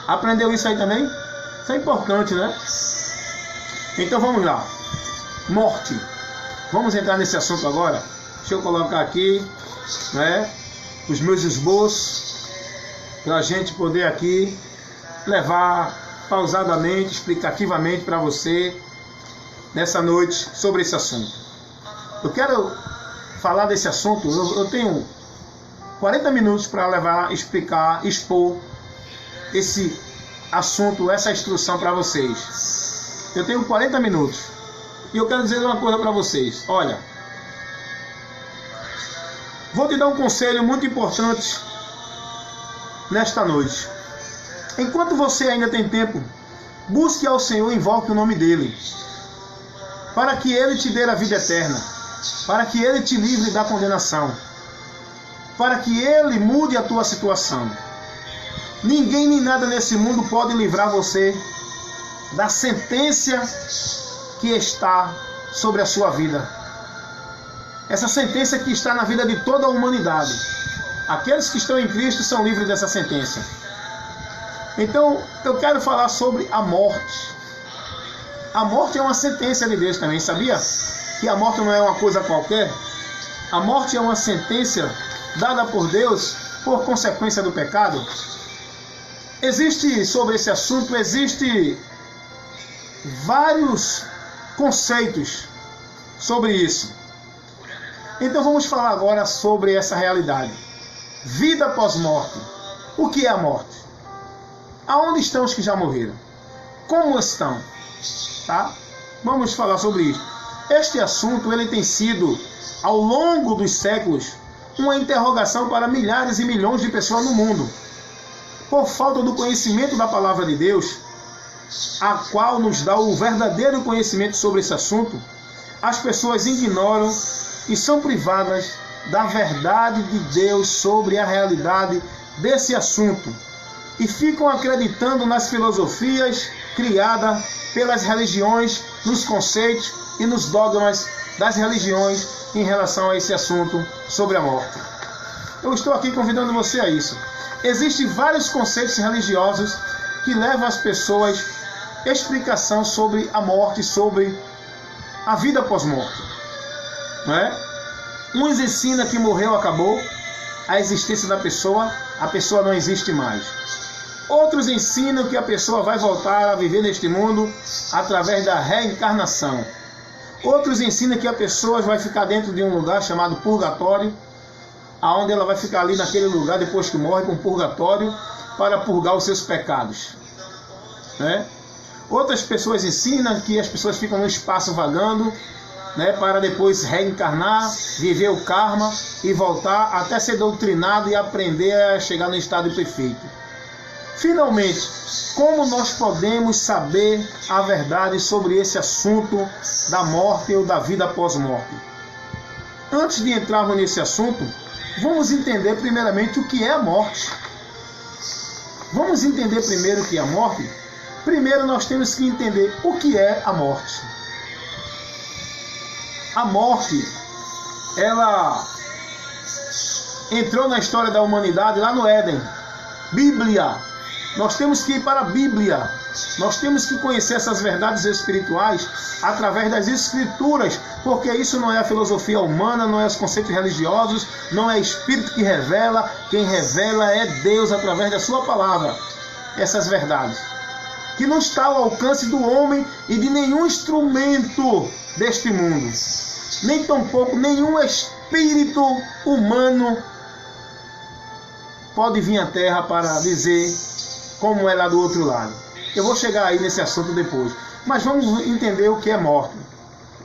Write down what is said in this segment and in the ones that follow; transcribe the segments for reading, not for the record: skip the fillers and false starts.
Aprendeu isso aí também? Isso é importante, né? Então vamos lá. Morte. Vamos entrar nesse assunto agora. Deixa eu colocar aqui, né, os meus esboços, para a gente poder aqui levar pausadamente, explicativamente para você nessa noite sobre esse assunto. Eu quero falar desse assunto. Eu tenho 40 minutos para levar, explicar, expor esse assunto, essa instrução para vocês. Eu tenho 40 minutos e eu quero dizer uma coisa para vocês. Olha, vou te dar um conselho muito importante nesta noite. Enquanto você ainda tem tempo, busque ao Senhor e invoque o nome dEle, para que Ele te dê a vida eterna, para que Ele te livre da condenação, para que Ele mude a tua situação. Ninguém nem nada nesse mundo pode livrar você da sentença que está sobre a sua vida. Essa sentença que está na vida de toda a humanidade. Aqueles que estão em Cristo são livres dessa sentença. Então, eu quero falar sobre a morte. A morte é uma sentença de Deus também, sabia? Que a morte não é uma coisa qualquer. A morte é uma sentença dada por Deus por consequência do pecado. Existe, sobre esse assunto, existe vários conceitos sobre isso. Então vamos falar agora sobre essa realidade. Vida após morte. O que é a morte? Aonde estão os que já morreram? Como estão? Tá? Vamos falar sobre isso. Este assunto ele tem sido, ao longo dos séculos, uma interrogação para milhares e milhões de pessoas no mundo. Por falta do conhecimento da palavra de Deus, a qual nos dá o verdadeiro conhecimento sobre esse assunto, as pessoas ignoram e são privadas da verdade de Deus sobre a realidade desse assunto e ficam acreditando nas filosofias criadas pelas religiões, nos conceitos e nos dogmas das religiões em relação a esse assunto sobre a morte. Eu estou aqui convidando você a isso. Existem vários conceitos religiosos que levam as pessoas a explicação sobre a morte, sobre a vida pós-morte. Não é? Uns ensinam que morreu, acabou a existência da pessoa, a pessoa não existe mais. Outros ensinam que a pessoa vai voltar a viver neste mundo através da reencarnação. Outros ensinam que a pessoa vai ficar dentro de um lugar chamado purgatório, aonde ela vai ficar ali naquele lugar depois que morre, com purgatório, para purgar os seus pecados. Né? Outras pessoas ensinam que as pessoas ficam no espaço vagando, né, para depois reencarnar, viver o karma e voltar até ser doutrinado e aprender a chegar no estado perfeito. Finalmente, como nós podemos saber a verdade sobre esse assunto da morte ou da vida após morte? Antes de entrarmos nesse assunto, vamos entender primeiramente o que é a morte. Vamos entender primeiro o que é a morte? Primeiro nós temos que entender o que é a morte. A morte, ela entrou na história da humanidade lá no Éden. Bíblia. Nós temos que ir para a Bíblia. Nós temos que conhecer essas verdades espirituais através das Escrituras, porque isso não é a filosofia humana, não é os conceitos religiosos, não é Espírito que revela. Quem revela é Deus através da sua palavra. Essas verdades, que não está ao alcance do homem e de nenhum instrumento deste mundo. Nem tampouco nenhum espírito humano pode vir à Terra para dizer como é lá do outro lado. Eu vou chegar aí nesse assunto depois. Mas vamos entender o que é morte.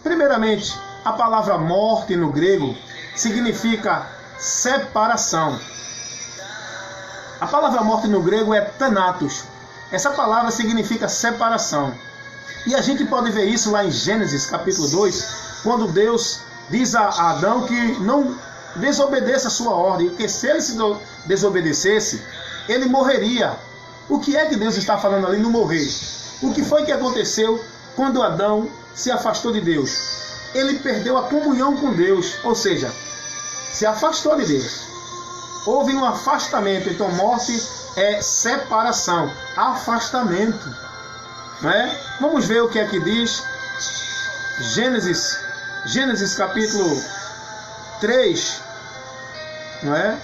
Primeiramente, a palavra morte no grego significa separação. A palavra morte no grego é thanatos. Essa palavra significa separação. E a gente pode ver isso lá em Gênesis capítulo 2, quando Deus diz a Adão que não desobedeça a sua ordem, porque se ele se desobedecesse, ele morreria. O que é que Deus está falando ali no morrer? O que foi que aconteceu quando Adão se afastou de Deus? Ele perdeu a comunhão com Deus, ou seja, se afastou de Deus. Houve um afastamento, então morte é separação, afastamento. Não é? Vamos ver o que é que diz Gênesis capítulo 3, não é?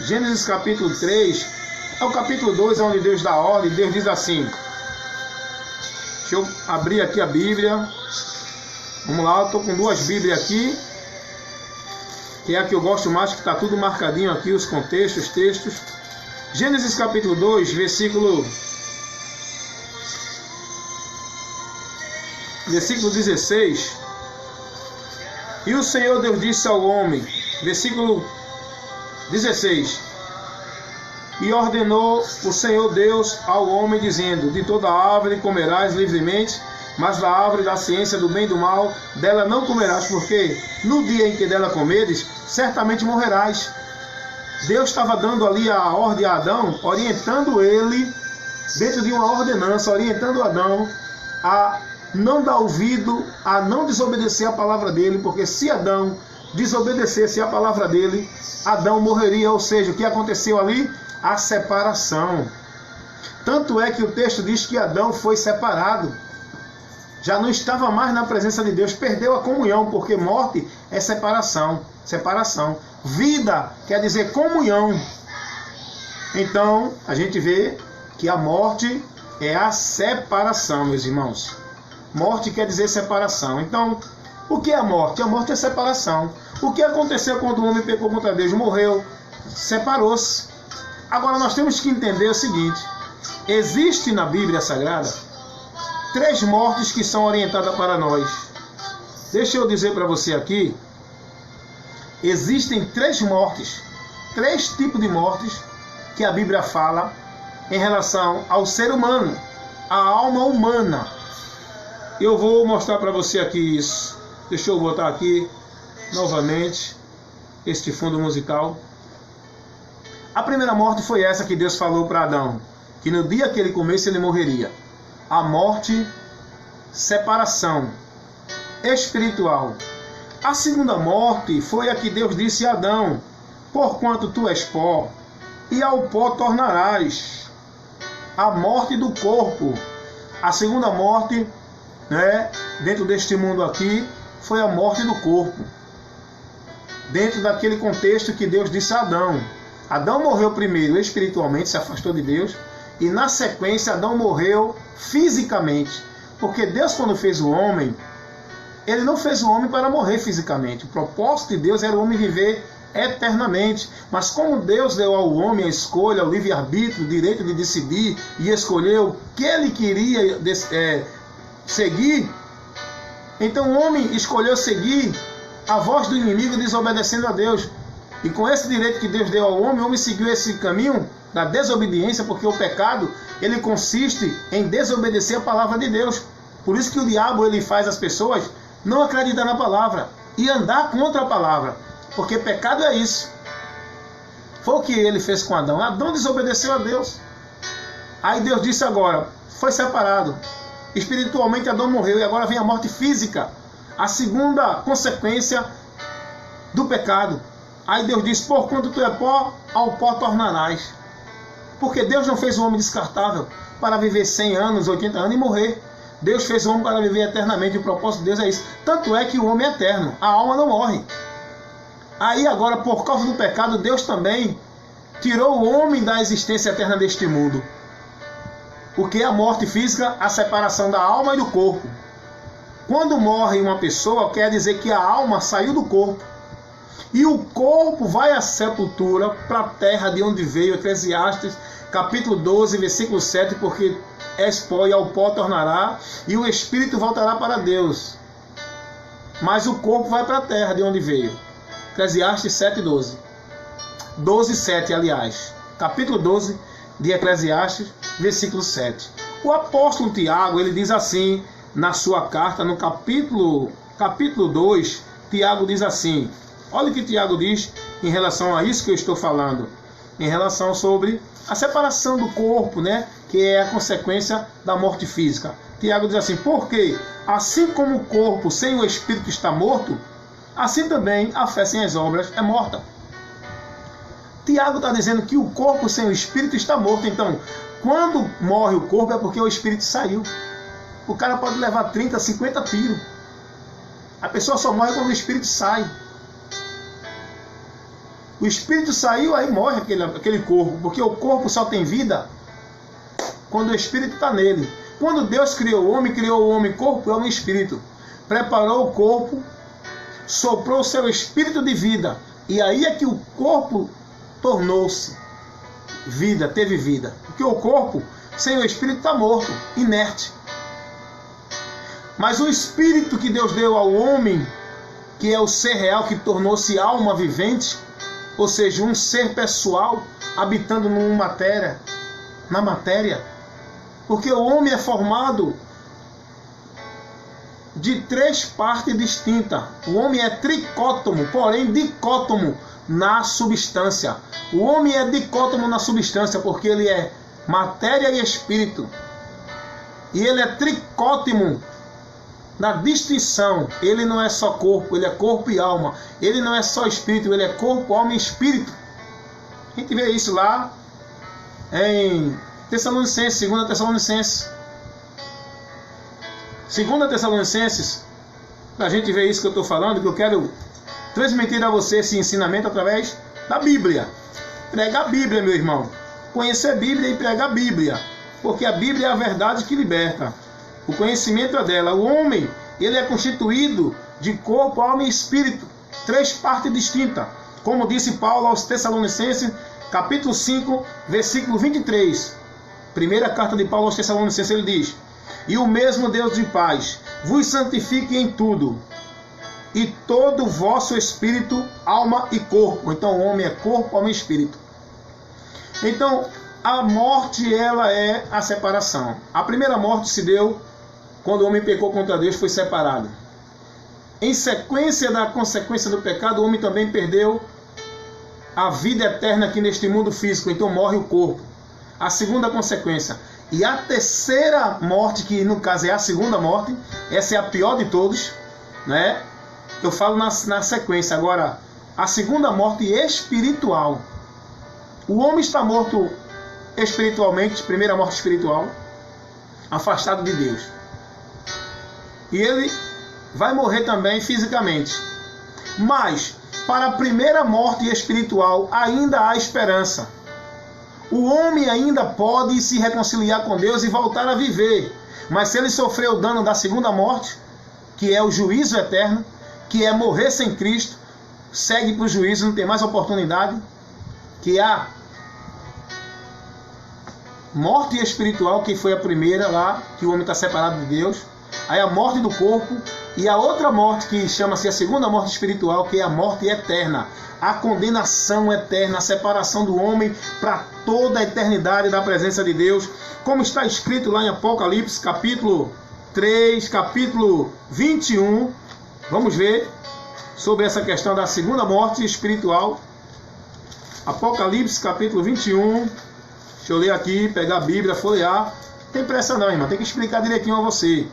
Gênesis capítulo 3, é o capítulo 2, onde Deus dá ordem. Deus diz assim, deixa eu abrir aqui a Bíblia, vamos lá, eu estou com duas Bíblias aqui, que é a que eu gosto mais, que está tudo marcadinho aqui, os contextos, os textos. Gênesis capítulo 2, versículo 16. E o Senhor Deus disse ao homem, versículo 16: e ordenou o Senhor Deus ao homem, dizendo: de toda árvore comerás livremente, mas da árvore da ciência do bem e do mal, dela não comerás, porque no dia em que dela comeres, certamente morrerás. Deus estava dando ali a ordem a Adão, orientando ele, dentro de uma ordenança, orientando Adão a não dar ouvido, a não desobedecer a palavra dele, porque se Adão desobedecesse a palavra dele, Adão morreria. Ou seja, o que aconteceu ali? A separação. Tanto é que o texto diz que Adão foi separado, já não estava mais na presença de Deus, perdeu a comunhão, porque morte é separação. Vida quer dizer comunhão. Então a gente vê que a morte é a separação, meus irmãos. Morte quer dizer separação. Então, o que é a morte? A morte é separação. O que aconteceu quando o homem pecou contra Deus? Morreu, separou-se. Agora nós temos que entender o seguinte: existe na Bíblia Sagrada 3 mortes que são orientadas para nós. Deixa eu dizer para você aqui, existem 3 mortes, 3 tipos de mortes que a Bíblia fala em relação ao ser humano, a alma humana. Eu vou mostrar para você aqui isso. Deixa eu botar aqui novamente este fundo musical. A primeira morte foi essa que Deus falou para Adão, que no dia que ele comesse ele morreria. A morte, separação espiritual. A segunda morte foi a que Deus disse a Adão: porquanto tu és pó, e ao pó tornarás. A morte do corpo. A segunda morte, dentro deste mundo aqui, foi a morte do corpo. Dentro daquele contexto que Deus disse a Adão. Adão morreu primeiro espiritualmente, se afastou de Deus, e na sequência Adão morreu fisicamente. Porque Deus, quando fez o homem, ele não fez o homem para morrer fisicamente. O propósito de Deus era o homem viver eternamente. Mas como Deus deu ao homem a escolha, o livre-arbítrio, o direito de decidir e escolher o que ele queria seguir, então o homem escolheu seguir a voz do inimigo, desobedecendo a Deus. E com esse direito que Deus deu ao homem, o homem seguiu esse caminho da desobediência, porque o pecado, ele consiste em desobedecer a palavra de Deus. Por isso que o diabo, ele faz as pessoas não acreditar na palavra e andar contra a palavra, porque pecado é isso. Foi o que ele fez com Adão. Adão desobedeceu a Deus. Aí Deus disse agora, foi separado. Espiritualmente Adão morreu, e agora vem a morte física, a segunda consequência do pecado. Aí Deus disse: porquanto tu é pó, ao pó tornarás. Porque Deus não fez o homem descartável para viver 100 anos, 80 anos e morrer. Deus fez o homem para viver eternamente, e o propósito de Deus é isso. Tanto é que o homem é eterno, a alma não morre. Aí agora, por causa do pecado, Deus também tirou o homem da existência eterna deste mundo. O que é a morte física? A separação da alma e do corpo. Quando morre uma pessoa, quer dizer que a alma saiu do corpo. E o corpo vai à sepultura, para a terra de onde veio. Eclesiastes, capítulo 12, versículo 7, porque és pó e ao pó tornará, e o espírito voltará para Deus. Mas o corpo vai para a terra de onde veio. Eclesiastes 7, 12. 12, 7, aliás. Capítulo 12 de Eclesiastes, versículo 7. O apóstolo Tiago, ele diz assim, na sua carta, no capítulo 2, Tiago diz assim. Olha o que Tiago diz em relação a isso que eu estou falando. Em relação sobre a separação do corpo, que é a consequência da morte física. Tiago diz assim: porque assim como o corpo sem o espírito está morto, assim também a fé sem as obras é morta. Tiago está dizendo que o corpo sem o espírito está morto. Então, quando morre o corpo é porque o espírito saiu. O cara pode levar 30, 50 tiros. A pessoa só morre quando o espírito sai. O espírito saiu, aí morre aquele corpo. Porque o corpo só tem vida quando o espírito está nele. Quando Deus criou o homem corpo, é um espírito. Preparou o corpo, soprou o seu espírito de vida. E aí é que o corpo tornou-se vida, teve vida. Porque o corpo, sem o espírito, está morto, inerte. Mas o espírito que Deus deu ao homem, que é o ser real, que tornou-se alma vivente, ou seja, um ser pessoal, habitando na matéria. Porque o homem é formado de 3 partes distintas. O homem é tricótomo, porém dicótomo na substância. O homem é dicótomo na substância porque ele é matéria e espírito. E ele é tricótomo na distinção. Ele não é só corpo, ele é corpo e alma. Ele não é só espírito, ele é corpo, alma e espírito. A gente vê isso lá em Tessalonicenses, 2 Tessalonicenses. 2 Tessalonicenses, a gente vê isso que eu estou falando, que eu quero transmitir a você esse ensinamento através da Bíblia. Pregar a Bíblia, meu irmão. Conhecer a Bíblia e pregar a Bíblia. Porque a Bíblia é a verdade que liberta. O conhecimento é dela. O homem, ele é constituído de corpo, alma e espírito. 3 partes distintas. Como disse Paulo aos Tessalonicenses, capítulo 5, versículo 23. Primeira carta de Paulo aos Tessalonicenses, ele diz: e o mesmo Deus de paz vos santifique em tudo, e todo o vosso espírito, alma e corpo. Então o homem é corpo, alma e espírito. Então a morte, ela é a separação. A primeira morte se deu quando o homem pecou contra Deus, foi separado. Em sequência da consequência do pecado, o homem também perdeu a vida eterna aqui neste mundo físico. Então morre o corpo. A segunda consequência. E a terceira morte, que no caso é a segunda morte, essa é a pior de todos, né? Eu falo na sequência. Agora, a segunda morte espiritual. O homem está morto espiritualmente, primeira morte espiritual, afastado de Deus. E ele vai morrer também fisicamente. Mas, para a primeira morte espiritual, ainda há esperança. O homem ainda pode se reconciliar com Deus e voltar a viver. Mas se ele sofreu o dano da segunda morte, que é o juízo eterno, que é morrer sem Cristo, segue para o juízo, não tem mais oportunidade, que a morte espiritual, que foi a primeira lá, que o homem está separado de Deus, aí a morte do corpo, e a outra morte que chama-se a segunda morte espiritual, que é a morte eterna, a condenação eterna, a separação do homem para toda a eternidade da presença de Deus, como está escrito lá em Apocalipse, capítulo 3, capítulo 21, vamos ver sobre essa questão da segunda morte espiritual. Apocalipse, capítulo 21, deixa eu ler aqui, pegar a Bíblia, folhear. Não tem pressa não, irmão, tem que explicar direitinho a você.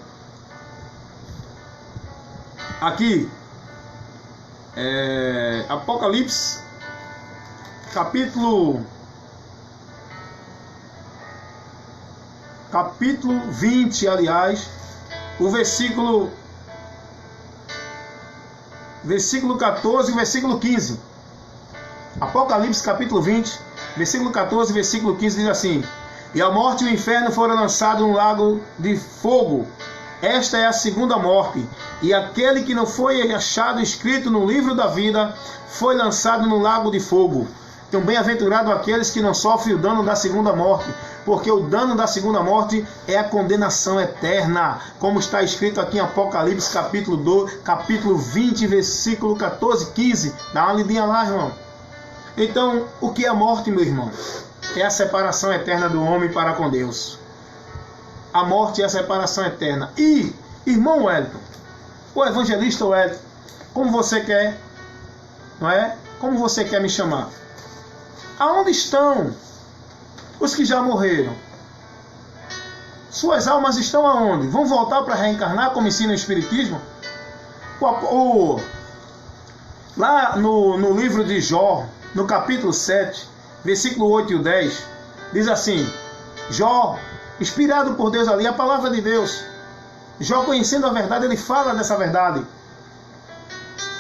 Aqui, Apocalipse, capítulo 20, aliás, o versículo 14 e versículo 15. Apocalipse, capítulo 20, versículo 14 e versículo 15 diz assim: e a morte e o inferno foram lançados no lago de fogo. Esta é a segunda morte, e aquele que não foi achado escrito no livro da vida foi lançado no lago de fogo. Então, bem-aventurado aqueles que não sofrem o dano da segunda morte, porque o dano da segunda morte é a condenação eterna, como está escrito aqui em Apocalipse, capítulo 20, versículo 14 e 15. Dá uma lidinha lá, irmão. Então, o que é a morte, meu irmão? É a separação eterna do homem para com Deus. A morte é a separação eterna. E, irmão Wellington, o evangelista Wellington, como você quer, não é? Como você quer me chamar? Aonde estão os que já morreram? Suas almas estão aonde? Vão voltar para reencarnar, como ensina o Espiritismo? Lá no livro de Jó, no capítulo 7, versículo 8 e o 10, diz assim: Jó, inspirado por Deus ali, a palavra de Deus, Jó conhecendo a verdade, ele fala dessa verdade.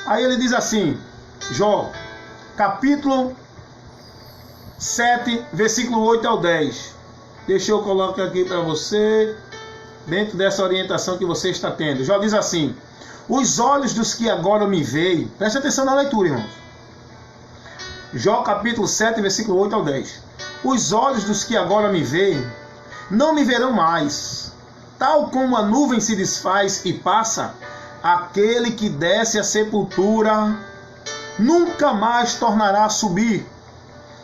Aí ele diz assim, Jó, capítulo 7, versículo 8 ao 10. Deixa eu colocar aqui para você, dentro dessa orientação que você está tendo. Jó diz assim: os olhos dos que agora me veem, preste atenção na leitura, irmãos. Jó capítulo 7, versículo 8 ao 10. Os olhos dos que agora me veem, não me verão mais. Tal como a nuvem se desfaz e passa, aquele que desce à sepultura, nunca mais tornará a subir,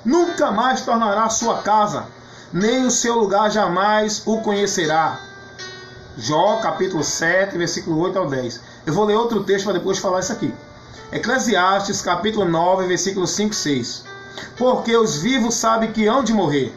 nunca mais tornará a sua casa, nem o seu lugar jamais o conhecerá. Jó capítulo 7, versículo 8 ao 10. Eu vou ler outro texto para depois falar isso aqui. Eclesiastes capítulo 9, versículo 5 e 6. Porque os vivos sabem que hão de morrer,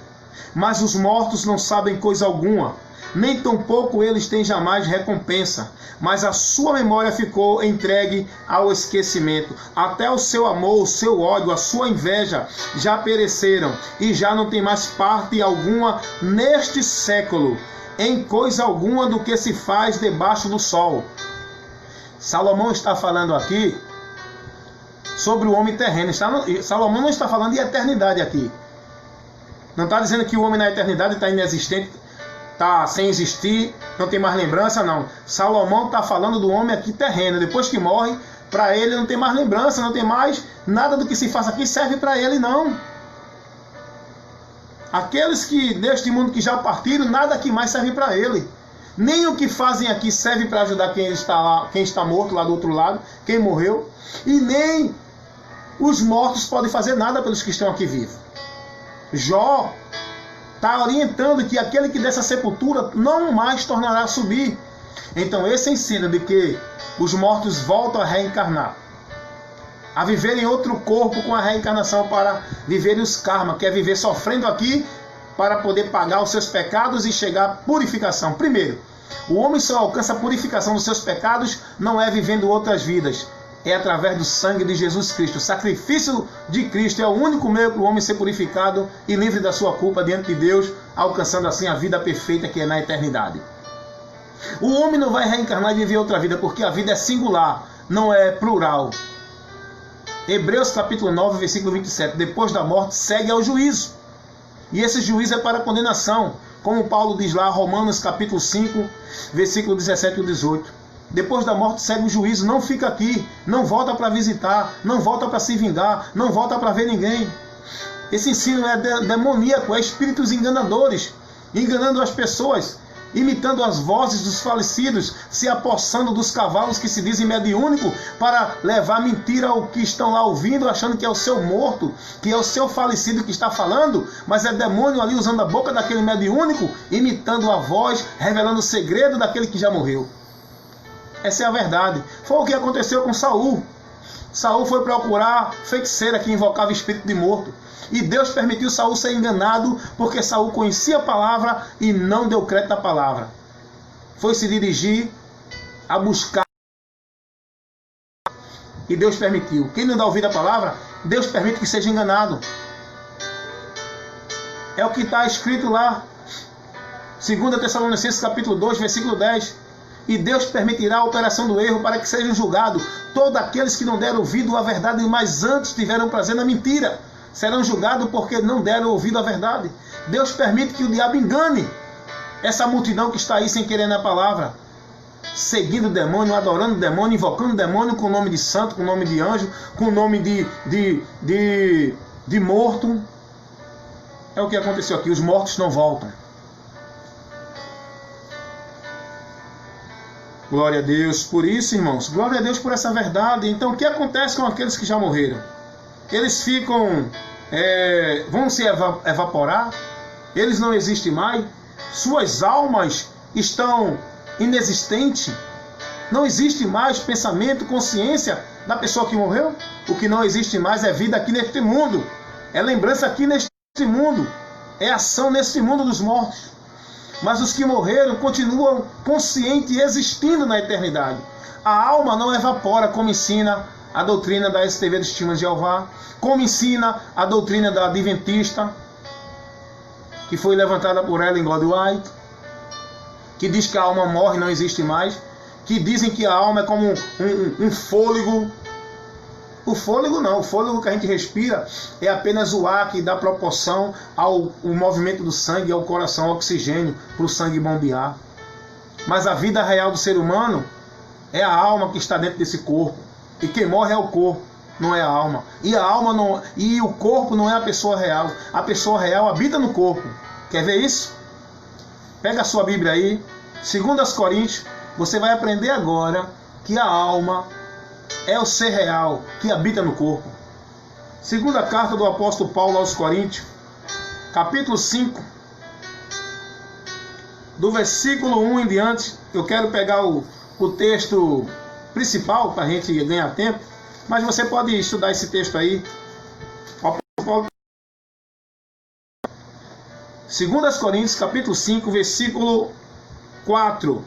mas os mortos não sabem coisa alguma, nem tampouco eles têm jamais recompensa, mas a sua memória ficou entregue ao esquecimento. Até o seu amor, o seu ódio, a sua inveja já pereceram, e já não tem mais parte alguma neste século, em coisa alguma do que se faz debaixo do sol. Salomão está falando aqui sobre o homem terreno. Salomão não está falando de eternidade aqui. Não está dizendo que o homem na eternidade está inexistente, está sem existir, não tem mais lembrança, não. Salomão está falando do homem aqui terreno. Depois que morre, para ele não tem mais lembrança, não tem mais nada do que se faz aqui serve para ele, não. Aqueles que neste mundo que já partiram, nada aqui mais serve para ele. Nem o que fazem aqui serve para ajudar quem está lá, quem está morto lá do outro lado, quem morreu. E nem os mortos podem fazer nada pelos que estão aqui vivos. Jó está orientando que aquele que dessa sepultura não mais tornará a subir. Então esse ensino de que os mortos voltam a reencarnar, a viver em outro corpo com a reencarnação para viverem os karma, que é viver sofrendo aqui para poder pagar os seus pecados e chegar à purificação. Primeiro, o homem só alcança a purificação dos seus pecados não é vivendo outras vidas, é através do sangue de Jesus Cristo. O sacrifício de Cristo é o único meio para o homem ser purificado e livre da sua culpa diante de Deus, alcançando assim a vida perfeita que é na eternidade. O homem não vai reencarnar e viver outra vida, porque a vida é singular, não é plural. Hebreus capítulo 9, versículo 27. Depois da morte segue ao juízo. E esse juízo é para a condenação. Como Paulo diz lá, Romanos capítulo 5, versículo 17 e 18. Depois da morte segue o juízo. Não fica aqui, não volta para visitar, não volta para se vingar, não volta para ver ninguém. Esse ensino é demoníaco, é espíritos enganadores, enganando as pessoas, imitando as vozes dos falecidos, se apossando dos cavalos que se dizem mediúnico para levar mentira ao que estão lá ouvindo, achando que é o seu morto, que é o seu falecido que está falando, mas é demônio ali usando a boca daquele mediúnico, imitando a voz, revelando o segredo daquele que já morreu. Essa é a verdade. Foi o que aconteceu com Saul. Saul foi procurar feiticeira que invocava espírito de morto. E Deus permitiu Saul ser enganado, porque Saul conhecia a palavra e não deu crédito à palavra. Foi se dirigir a buscar. E Deus permitiu. Quem não dá ouvido à palavra, Deus permite que seja enganado. É o que está escrito lá. 2 Tessalonicenses capítulo 2, versículo 10. E Deus permitirá a operação do erro para que sejam julgados todos aqueles que não deram ouvido à verdade, mas antes tiveram prazer na mentira. Serão julgados porque não deram ouvido à verdade. Deus permite que o diabo engane essa multidão que está aí sem querer na palavra, seguindo o demônio, adorando o demônio, invocando o demônio com o nome de santo, com o nome de anjo, com o nome de morto. É o que aconteceu aqui. Os mortos não voltam. Glória a Deus por isso, irmãos. Glória a Deus por essa verdade. Então, o que acontece com aqueles que já morreram? Eles ficam, vão se evaporar? Eles não existem mais? Suas almas estão inexistentes? Não existe mais pensamento, consciência da pessoa que morreu? O que não existe mais é vida aqui neste mundo. É lembrança aqui neste mundo. É ação neste mundo dos mortos. Mas os que morreram continuam conscientes e existindo na eternidade. A alma não evapora, como ensina a doutrina da STV dos Testemunhos de Jeová, como ensina a doutrina da Adventista, que foi levantada por Ellen G. White, que diz que a alma morre e não existe mais, que dizem que a alma é como um fôlego. O fôlego não, o fôlego que a gente respira é apenas o ar que dá proporção ao movimento do sangue, ao coração, ao oxigênio, para o sangue bombear. Mas a vida real do ser humano é a alma que está dentro desse corpo. E quem morre é o corpo, não é a alma. E a alma não, e o corpo não é a pessoa real. A pessoa real habita no corpo. Quer ver isso? Pega a sua Bíblia aí, 2 Coríntios, você vai aprender agora que a alma é o ser real que habita no corpo. Segunda carta do apóstolo Paulo aos Coríntios, capítulo 5, do versículo 1 em diante. Eu quero pegar o texto principal para a gente ganhar tempo, mas você pode estudar esse texto aí. 2 Coríntios, capítulo 5, versículo 4.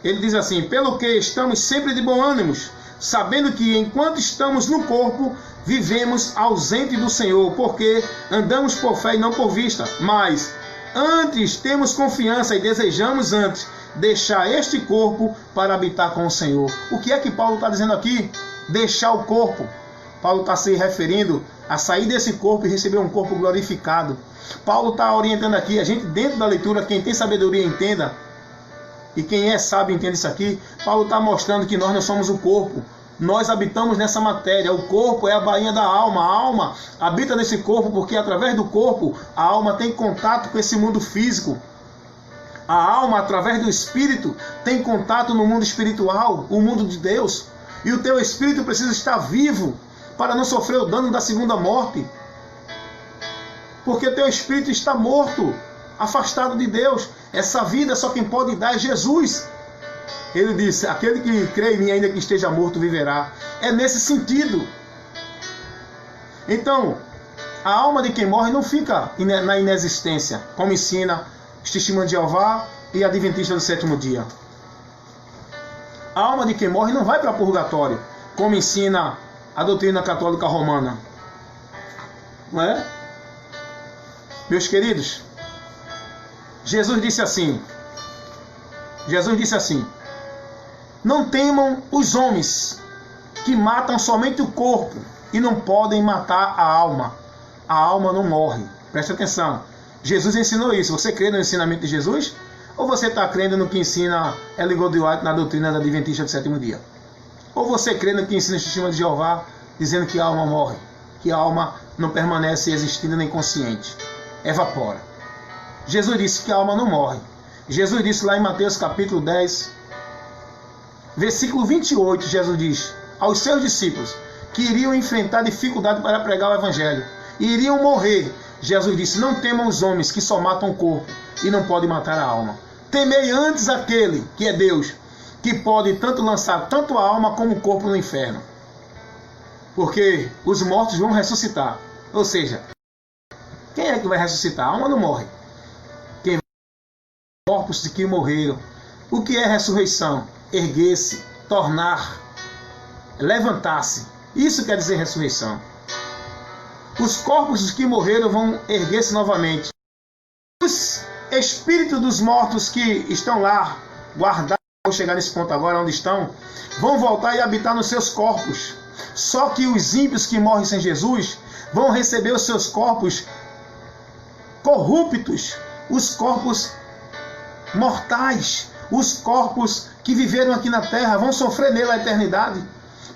Ele diz assim: pelo que estamos sempre de bom ânimo, sabendo que enquanto estamos no corpo, vivemos ausente do Senhor, porque andamos por fé e não por vista. Mas antes temos confiança e desejamos antes deixar este corpo para habitar com o Senhor. O que é que Paulo está dizendo aqui? Deixar o corpo. Paulo está se referindo a sair desse corpo e receber um corpo glorificado. Paulo está orientando aqui, a gente dentro da leitura, quem tem sabedoria entenda, e quem é sábio entende isso aqui. Paulo está mostrando que nós não somos o corpo, nós habitamos nessa matéria. O corpo é a bainha da alma, a alma habita nesse corpo porque através do corpo a alma tem contato com esse mundo físico. A alma, através do espírito, tem contato no mundo espiritual, o mundo de Deus. E o teu espírito precisa estar vivo para não sofrer o dano da segunda morte. Porque o teu espírito está morto, afastado de Deus. Essa vida só quem pode dar é Jesus. Ele disse: aquele que crê em mim, ainda que esteja morto, viverá. É nesse sentido. Então, a alma de quem morre não fica na inexistência, como ensina os Testemunhos de Jeová e a Adventista do sétimo dia. A alma de quem morre não vai para o purgatório, como ensina a doutrina católica romana. Não é? Meus queridos, Jesus disse assim: não temam os homens que matam somente o corpo e não podem matar a alma. A alma não morre. Presta atenção. Jesus ensinou isso. Você crê no ensinamento de Jesus? Ou você está crendo no que ensina Ellen G. White na doutrina da Adventista do sétimo dia? Ou você crê no que ensina o Testemunho de Jeová, dizendo que a alma morre, que a alma não permanece existindo nem consciente, evapora? Jesus disse que a alma não morre. Jesus disse lá em Mateus capítulo 10, versículo 28, Jesus diz aos seus discípulos que iriam enfrentar dificuldade para pregar o evangelho, e iriam morrer. Jesus disse: não temam os homens que só matam o corpo e não podem matar a alma. Temei antes aquele que é Deus, que pode tanto lançar tanto a alma como o corpo no inferno. Porque os mortos vão ressuscitar. Ou seja, quem é que vai ressuscitar? A alma não morre. Quem vai corpos de que morreram. O que é ressurreição? Erguer-se, tornar, levantar-se. Isso quer dizer ressurreição. Os corpos dos que morreram vão erguer-se novamente. Os espíritos dos mortos que estão lá guardados, vou chegar nesse ponto agora, onde estão, vão voltar e habitar nos seus corpos. Só que os ímpios que morrem sem Jesus vão receber os seus corpos corruptos, os corpos mortais, os corpos que viveram aqui na terra, vão sofrer nele a eternidade.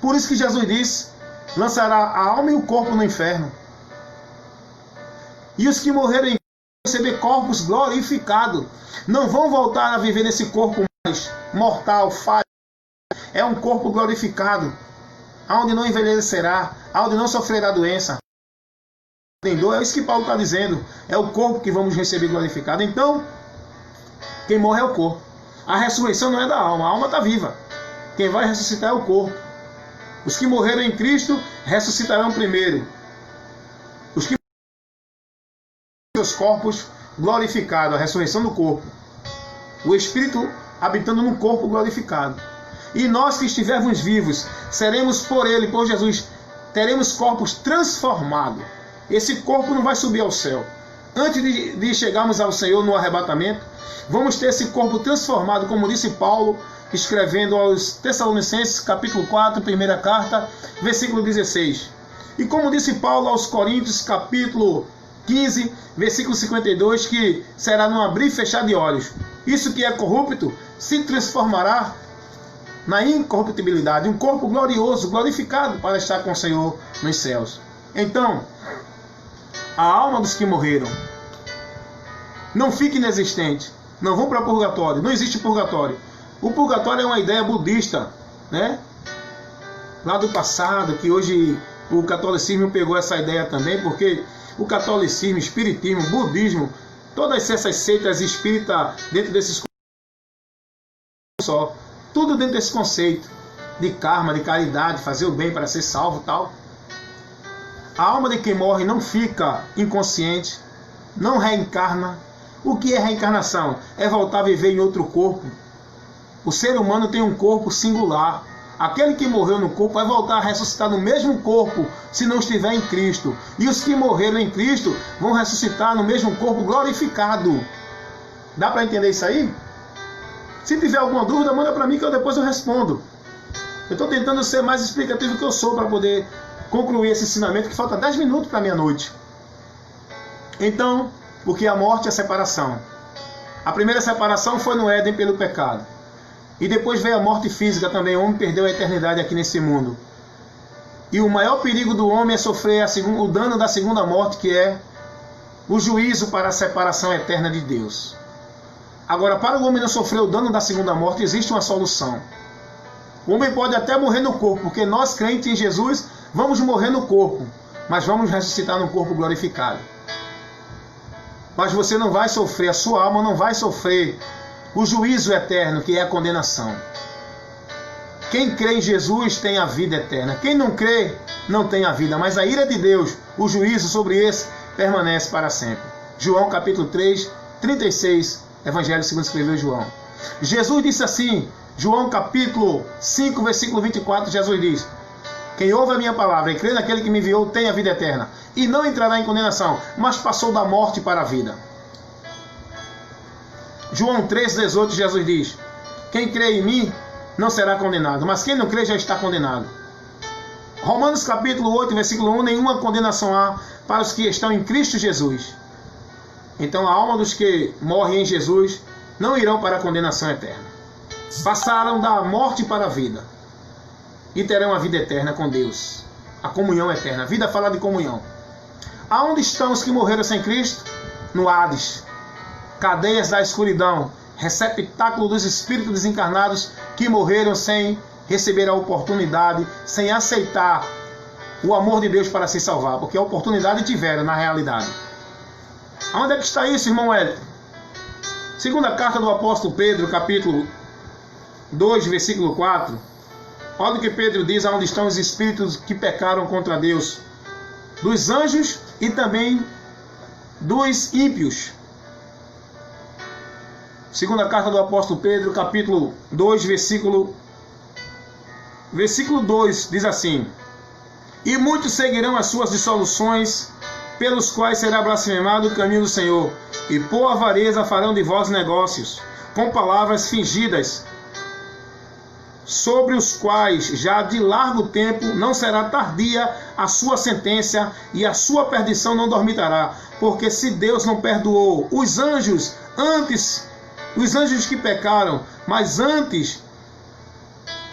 Por isso que Jesus disse: lançará a alma e o corpo no inferno. E os que morreram vão receber corpos glorificados. Não vão voltar a viver nesse corpo mais mortal, falho. É um corpo glorificado, onde não envelhecerá, onde não sofrerá doença. É isso que Paulo está dizendo. É o corpo que vamos receber glorificado. Então, quem morre é o corpo. A ressurreição não é da alma. A alma está viva. Quem vai ressuscitar é o corpo. Os que morreram em Cristo ressuscitarão primeiro. Os que seus corpos glorificados, a ressurreição do corpo. O Espírito habitando no corpo glorificado. E nós que estivermos vivos, seremos por Ele, por Jesus, teremos corpos transformados. Esse corpo não vai subir ao céu. Antes de chegarmos ao Senhor no arrebatamento, vamos ter esse corpo transformado, como disse Paulo, escrevendo aos Tessalonicenses, capítulo 4, primeira carta, versículo 16. E como disse Paulo aos Coríntios, capítulo 15, versículo 52, que será num abrir e fechar de olhos. Isso que é corrupto se transformará na incorruptibilidade, um corpo glorioso, glorificado para estar com o Senhor nos céus. Então, a alma dos que morreram não fica inexistente, não vão para purgatório, não existe purgatório. O purgatório é uma ideia budista, né? Lá do passado, que hoje o catolicismo pegou essa ideia também, porque o catolicismo, espiritismo, budismo, todas essas seitas espíritas dentro desses só, tudo dentro desse conceito de karma, de caridade, fazer o bem para ser salvo e tal. A alma de quem morre não fica inconsciente, não reencarna. O que é reencarnação? É voltar a viver em outro corpo. O ser humano tem um corpo singular. Aquele que morreu no corpo vai voltar a ressuscitar no mesmo corpo se não estiver em Cristo. E os que morreram em Cristo vão ressuscitar no mesmo corpo glorificado. Dá para entender isso aí? Se tiver alguma dúvida, manda para mim que depois eu respondo. Eu estou tentando ser mais explicativo que eu sou para poder concluir esse ensinamento, que falta 10 minutos para meia-noite. Então, porque a morte é a separação. A primeira separação foi no Éden pelo pecado. E depois veio a morte física também. O homem perdeu a eternidade aqui nesse mundo. E o maior perigo do homem é sofrer o dano da segunda morte, que é o juízo para a separação eterna de Deus. Agora, para o homem não sofrer o dano da segunda morte, existe uma solução. O homem pode até morrer no corpo, porque nós, crentes em Jesus, vamos morrer no corpo, mas vamos ressuscitar no corpo glorificado. Mas você não vai sofrer, a sua alma não vai sofrer o juízo eterno, que é a condenação. Quem crê em Jesus tem a vida eterna. Quem não crê, não tem a vida. Mas a ira de Deus, o juízo sobre esse, permanece para sempre. João capítulo 3, 36, Evangelho segundo escreveu João. Jesus disse assim, João capítulo 5, versículo 24, Jesus diz: quem ouve a minha palavra e crê naquele que me enviou tem a vida eterna, e não entrará em condenação, mas passou da morte para a vida. João 3,18, Jesus diz: quem crê em mim não será condenado, mas quem não crê já está condenado. Romanos capítulo 8, versículo 1, nenhuma condenação há para os que estão em Cristo Jesus. Então a alma dos que morrem em Jesus não irão para a condenação eterna. Passaram da morte para a vida e terão a vida eterna com Deus, a comunhão eterna. A vida fala de comunhão. Aonde estão os que morreram sem Cristo? No Hades, cadeias da escuridão, receptáculo dos espíritos desencarnados que morreram sem receber a oportunidade, sem aceitar o amor de Deus para se salvar, porque a oportunidade tiveram na realidade. Onde é que está isso, irmão Hélio? Segunda carta do apóstolo Pedro, capítulo 2, versículo 4. Olha o que Pedro diz, aonde estão os espíritos que pecaram contra Deus, dos anjos e também dos ímpios. Segunda carta do apóstolo Pedro, capítulo 2, versículo 2, diz assim: e muitos seguirão as suas dissoluções, pelos quais será blasfemado o caminho do Senhor, e por avareza farão de vós negócios, com palavras fingidas, sobre os quais já de largo tempo não será tardia a sua sentença, e a sua perdição não dormitará. Porque se Deus não perdoou os anjos que pecaram, mas antes,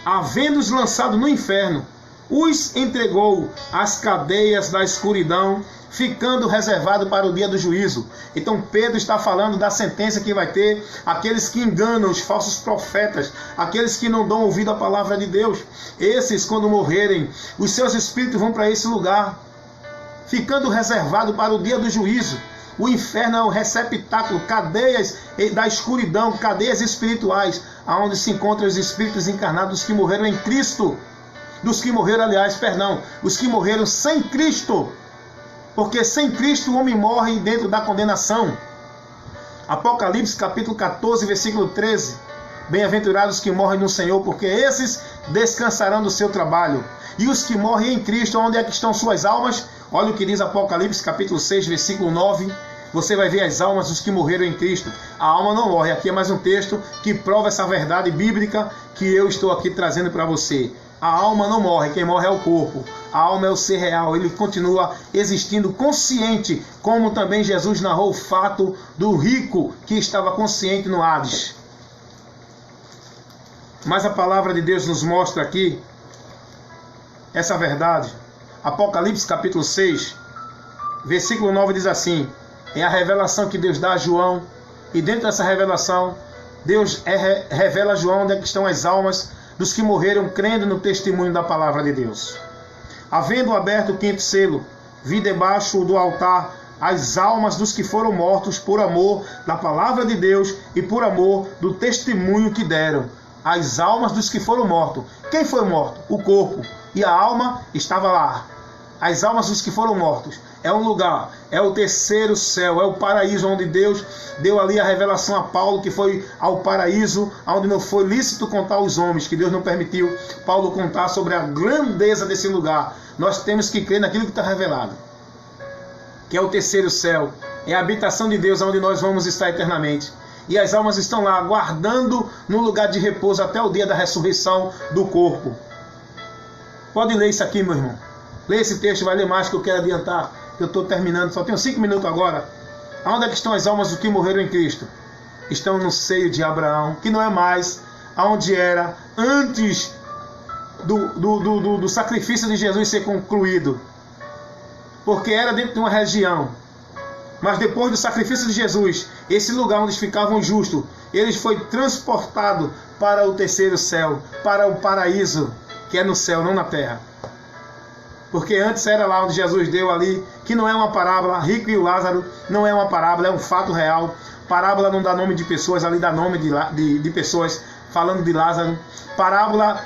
havendo-os lançado no inferno, os entregou às cadeias da escuridão, ficando reservado para o dia do juízo. Então Pedro está falando da sentença que vai ter aqueles que enganam, os falsos profetas, aqueles que não dão ouvido à palavra de Deus. Esses, quando morrerem, os seus espíritos vão para esse lugar, ficando reservado para o dia do juízo. O inferno é o receptáculo, cadeias da escuridão, cadeias espirituais, aonde se encontram os espíritos encarnados que morreram em Cristo. Dos que morreram, os que morreram sem Cristo. Porque sem Cristo o homem morre dentro da condenação. Apocalipse capítulo 14, versículo 13. Bem-aventurados que morrem no Senhor, porque esses descansarão do seu trabalho. E os que morrem em Cristo, onde é que estão suas almas? Olha o que diz Apocalipse capítulo 6, versículo 9. Você vai ver as almas dos que morreram em Cristo. A alma não morre. Aqui é mais um texto que prova essa verdade bíblica que eu estou aqui trazendo para você. A alma não morre, quem morre é o corpo. A alma é o ser real, ele continua existindo consciente, como também Jesus narrou o fato do rico que estava consciente no Hades. Mas a palavra de Deus nos mostra aqui essa verdade. Apocalipse capítulo 6, versículo 9 diz assim: é a revelação que Deus dá a João, e dentro dessa revelação, Deus revela a João onde é que estão as almas dos que morreram crendo no testemunho da palavra de Deus. Havendo aberto o quinto selo, vi debaixo do altar as almas dos que foram mortos por amor da palavra de Deus e por amor do testemunho que deram. As almas dos que foram mortos. Quem foi morto? O corpo. E a alma estava lá. As almas dos que foram mortos. É um lugar, é o terceiro céu, é o paraíso onde Deus deu ali a revelação a Paulo, que foi ao paraíso, onde não foi lícito contar os homens, que Deus não permitiu Paulo contar sobre a grandeza desse lugar. Nós temos que crer naquilo que está revelado, que é o terceiro céu, é a habitação de Deus, onde nós vamos estar eternamente. E as almas estão lá, aguardando no lugar de repouso até o dia da ressurreição do corpo. Pode ler isso aqui, meu irmão. Lê esse texto, vai ler mais, que eu quero adiantar. Eu estou terminando, só tenho 5 minutos agora. Aonde é que estão as almas dos que morreram em Cristo? Estão no seio de Abraão, que não é mais aonde era antes do sacrifício de Jesus ser concluído. Porque era dentro de uma região. Mas depois do sacrifício de Jesus, esse lugar onde ficavam justos, ele foi transportado para o terceiro céu, para o paraíso, que é no céu, não na terra. Porque antes era lá onde Jesus deu ali, que não é uma parábola, rico e o Lázaro não é uma parábola, é um fato real. Parábola não dá nome de pessoas, ali dá nome de pessoas falando de Lázaro. Parábola,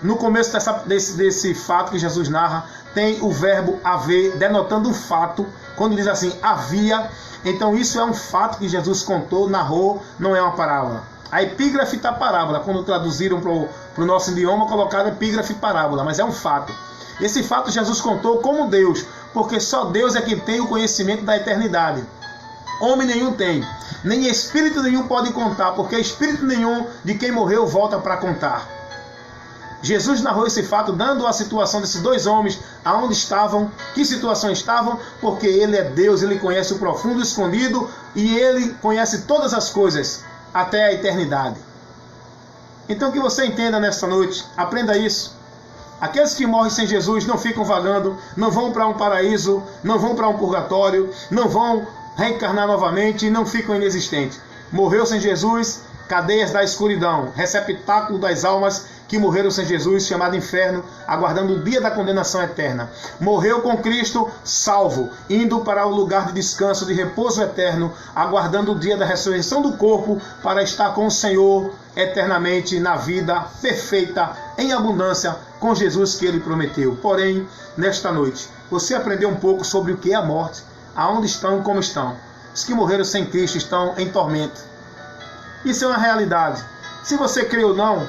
no começo desse fato que Jesus narra, tem o verbo haver, denotando um fato. Quando diz assim, havia, então isso é um fato que Jesus contou, narrou, não é uma parábola. A epígrafe está parábola, quando traduziram para o nosso idioma, colocaram epígrafe parábola, mas é um fato. Esse fato Jesus contou como Deus, porque só Deus é quem tem o conhecimento da eternidade. Homem nenhum tem, nem espírito nenhum pode contar, porque espírito nenhum de quem morreu volta para contar. Jesus narrou esse fato, dando a situação desses dois homens, aonde estavam, que situação estavam, porque Ele é Deus, Ele conhece o profundo e o escondido, e Ele conhece todas as coisas, até a eternidade. Então que você entenda nesta noite, aprenda isso. Aqueles que morrem sem Jesus não ficam vagando, não vão para um paraíso, não vão para um purgatório, não vão reencarnar novamente, não ficam inexistentes. Morreu sem Jesus, cadeias da escuridão, receptáculo das almas que morreram sem Jesus, chamado inferno, aguardando o dia da condenação eterna. Morreu com Cristo, salvo, indo para o lugar de descanso, de repouso eterno, aguardando o dia da ressurreição do corpo, para estar com o Senhor eternamente na vida perfeita, em abundância, com Jesus que Ele prometeu. Porém, nesta noite, você aprendeu um pouco sobre o que é a morte, aonde estão e como estão. Os que morreram sem Cristo estão em tormento. Isso é uma realidade. Se você crê ou não,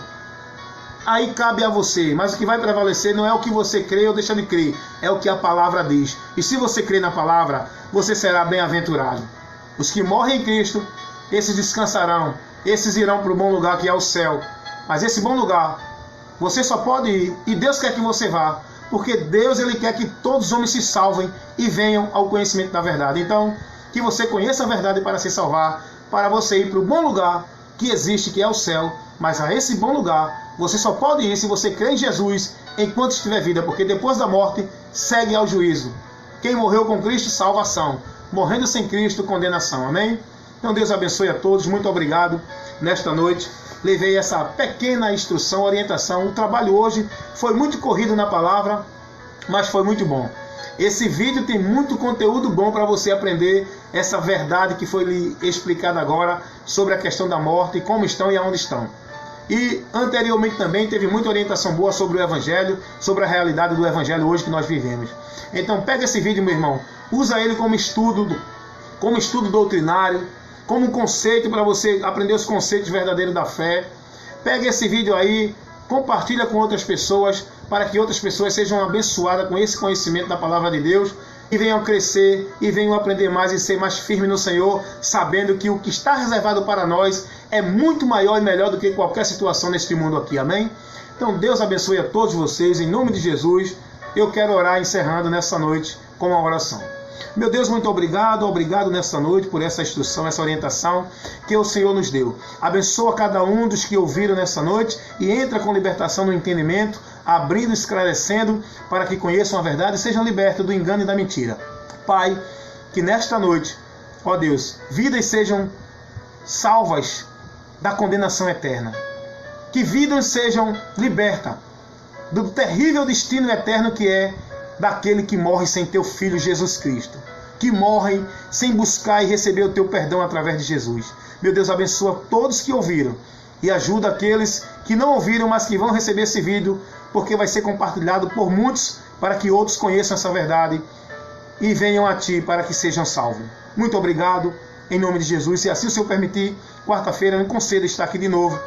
aí cabe a você, mas o que vai prevalecer não é o que você crê ou deixa de crer, é o que a palavra diz. E se você crê na palavra, você será bem-aventurado. Os que morrem em Cristo, esses descansarão, esses irão para o bom lugar que é o céu. Mas esse bom lugar, você só pode ir, e Deus quer que você vá, porque Deus Ele quer que todos os homens se salvem e venham ao conhecimento da verdade. Então, que você conheça a verdade para se salvar, para você ir para o bom lugar que existe, que é o céu. Mas a esse bom lugar, você só pode ir se você crê em Jesus enquanto estiver vida, porque depois da morte, segue ao juízo. Quem morreu com Cristo, salvação. Morrendo sem Cristo, condenação. Amém? Então Deus abençoe a todos. Muito obrigado nesta noite. Levei essa pequena instrução, orientação. O trabalho hoje foi muito corrido na palavra, mas foi muito bom. Esse vídeo tem muito conteúdo bom para você aprender essa verdade que foi lhe explicada agora sobre a questão da morte, como estão e aonde estão. E anteriormente também teve muita orientação boa sobre o Evangelho, sobre a realidade do Evangelho hoje que nós vivemos. Então pega esse vídeo, meu irmão, usa ele como estudo doutrinário, como um conceito para você aprender os conceitos verdadeiros da fé. Pega esse vídeo aí, compartilha com outras pessoas, para que outras pessoas sejam abençoadas com esse conhecimento da palavra de Deus e venham crescer e venham aprender mais e ser mais firmes no Senhor, sabendo que o que está reservado para nós é muito maior e melhor do que qualquer situação neste mundo aqui, amém? Então Deus abençoe a todos vocês, em nome de Jesus. Eu quero orar encerrando nessa noite com uma oração. Meu Deus, muito obrigado nessa noite por essa instrução, essa orientação que o Senhor nos deu. Abençoa cada um dos que ouviram nessa noite e entra com libertação no entendimento, abrindo, esclarecendo, para que conheçam a verdade e sejam libertos do engano e da mentira. Pai, que nesta noite, ó Deus, vidas sejam salvas da condenação eterna. Que vidas sejam libertas do terrível destino eterno que é daquele que morre sem teu Filho Jesus Cristo, que morre sem buscar e receber o teu perdão através de Jesus. Meu Deus, abençoa todos que ouviram e ajuda aqueles que não ouviram, mas que vão receber esse vídeo, porque vai ser compartilhado por muitos, para que outros conheçam essa verdade e venham a Ti para que sejam salvos. Muito obrigado, em nome de Jesus. Se assim o Senhor permitir, quarta-feira me conceda estar aqui de novo,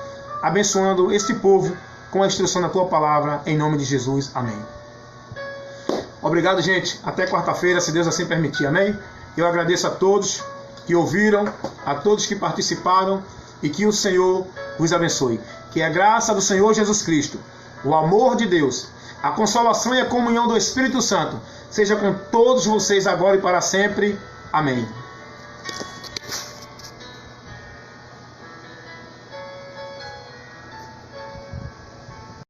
abençoando este povo com a instrução da Tua palavra, em nome de Jesus. Amém. Obrigado, gente. Até quarta-feira, se Deus assim permitir. Amém? Eu agradeço a todos que ouviram, a todos que participaram e que o Senhor vos abençoe. Que a graça do Senhor Jesus Cristo, o amor de Deus, a consolação e a comunhão do Espírito Santo seja com todos vocês agora e para sempre. Amém.